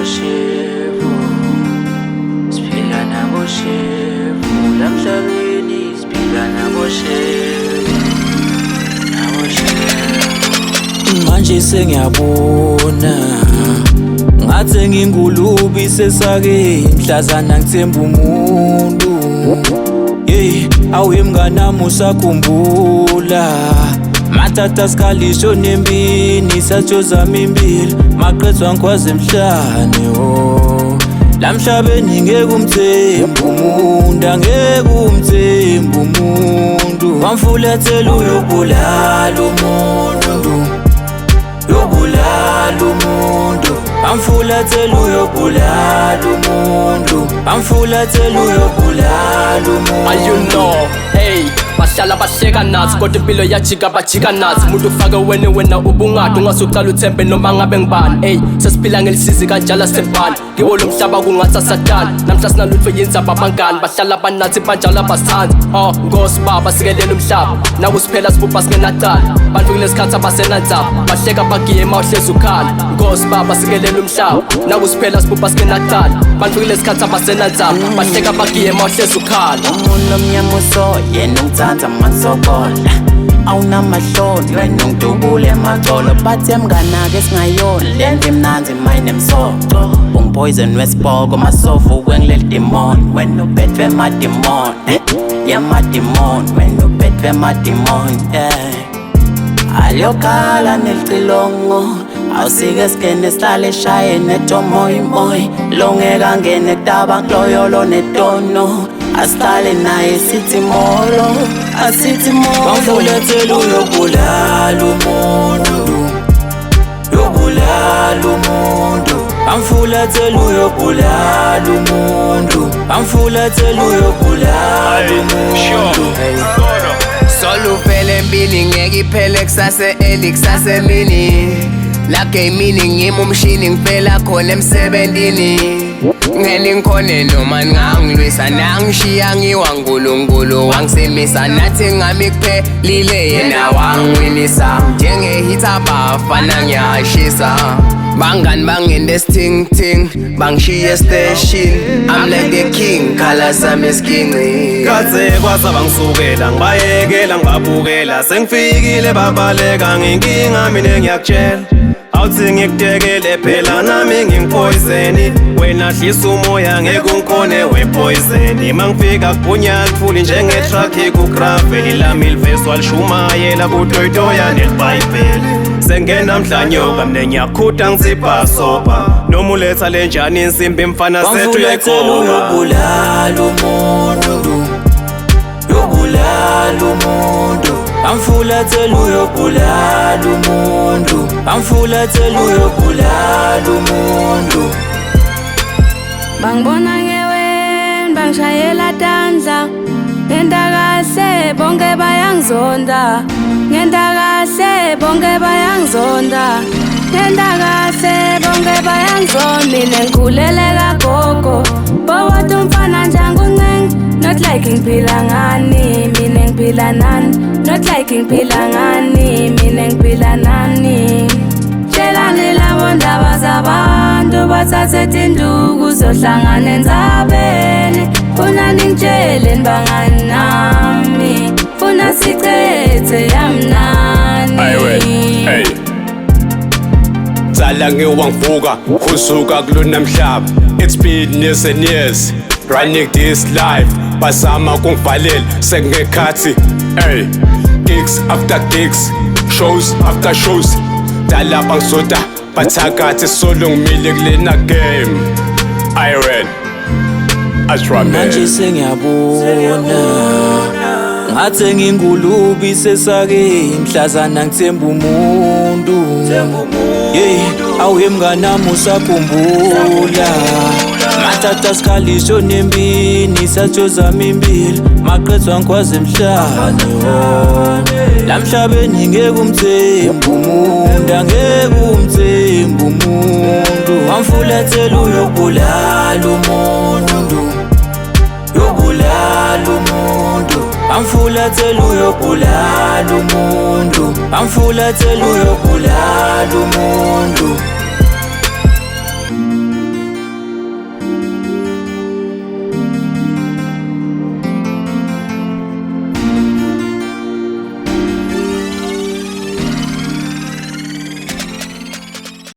shefu, siphila nabo shefu, la emhlabeni siphila nabo shefu, nabo shefu. Manje sengiyabona ngathi ngingulubi sesake mhlazana ngithemba umuntu. Awuye mnganami usakhumbula matata sikhalisho nembini sathozama impilo maqedwa ngikwazi emhlane la emhlabeni ngeke umthembe umuntu, angeke umthembe umuntu. Wamfulathela uyobulala umuntu, yobulala umuntu. Wamfulathela uyobulala umuntu, wamfulathela uyobulala umuntu. You know, hey, bahlala bahleka nathi kodwa impilo yajika bajika nathi. Umuntu ufake wena ubungade ungasucala uthembe noma ngabe ngibani. Hey, sesiphila ngelisizi kanjalo sempani, ngiwo lo mhlaba kungathi asatani. Namhla sinalutho yenzaba abangani, bahlala banathi banjalo abasithandi. Nkosi baba sikelela umhlaba, nawe siphela sibubha singenacala. Bantu kulesikhathi abasenandzaba, bahleka bagiyema uhlezi ukhala. Nkosi baba sikelela umhlaba, nawe siphela sibubha singenacala. Bantu kulesikhathi abasenandzaba, bahleka bagiyema uhlezi ukhala. Umuntu omnyamuso yena ungithanda masokola, awunamahloni wena ungidubule emacolo. Bathe mnganake singayona lento imnanzi mayine msoco. Ungipoison wesibhoko masofu kwengileli demon, wena uphethwe emademon, yamademon, wena uphethwe emademon. Aliyokhala nelicilongo, awusike skene sihlale shaye netomoyi moyi. Longeka ngene kutaba ngloyolo netono, asihlale naye sithi molo, asithi molo. Wamfulathela uyobulala umuntu, yobulala umuntu. Wamfulathela uyobulala umuntu, wamfulathela uyobulala umuntu. Solo phele empini ngeke iphele kusase early kusase emini. La gaming ngima umshini ngifela khona emsebentini. Ngene ngikhone noma ngangilwisa nangishiya ngiwa uNkulunkulu wangisemisa nathi ngami kuphelile yena wangwinisa. Njengehitha bafana ngiyashisa, bangani bangende sting bangishiye station. I'm like the king, khala sami isinkingi. Kathe kwasa bangisukela ngibayekela ngibabukela, sengifikile babaleka ngenkinga mina ngiyakutshela. Awuthi ngikutekele phela nami ngingpoiseni, wena hlisa umoya ngeke ungikhone wepoiseni. Mangifika kubunyana full njengetruck kugravel, lami livesi walishumayela kutoyitoya nelibhayibheli. Sengena mhlanyoka mne ngiyakhuda ngizipha sopa, noma uletha lenjani insimbi mfana sethu Wamfulathela uyobulala umuntu, yobulala umuntu. Wamfulathela uyobulala umuntu, wamfulathela uyobulala umuntu. Bangibona ngeweni bangishayela tandla, ngenta kahle bonke bayangizonda. Ngenta kahle bonke bayangizonda, ngenta kahle bonke bayangizonda. Mina ngikhulele kagogo, bowathi umfana njenguNcenge, not like ngiphila ngani, mina ngiphila nani. Not like ngiphila ngani, mina ngiphila nani. Tshelani labo ndaba zabantu bathathe tinduku zohlangana endzabeni. Funa ningitsheleni bangani nami, funa sichethe yamnani. Hey, Zala ngiwangivuka usuka kulona mhlaba. It's been years and years running this life, basama kungivalela sengekhathi. Hey, gigs after gigs, shows after shows. Dala bangisota bathakathi solo ngimile kulena game. Iron Ashram. Manje sengiyabona ngathi ngingulubi sesake mhlazana ngithemba umuntu. Awuye mnganami usakhumbula matata sikhalisho nembini sathozama impilo maqedwa ngikwazi emhlane la emhlabeni ngeke umthembe umuntu, angeke umthembe umuntu. Wamfulathela uyobulala umuntu, yobulala umuntu. Wamfulathela uyobulala umuntu, wamfulathela uyobulala umuntu.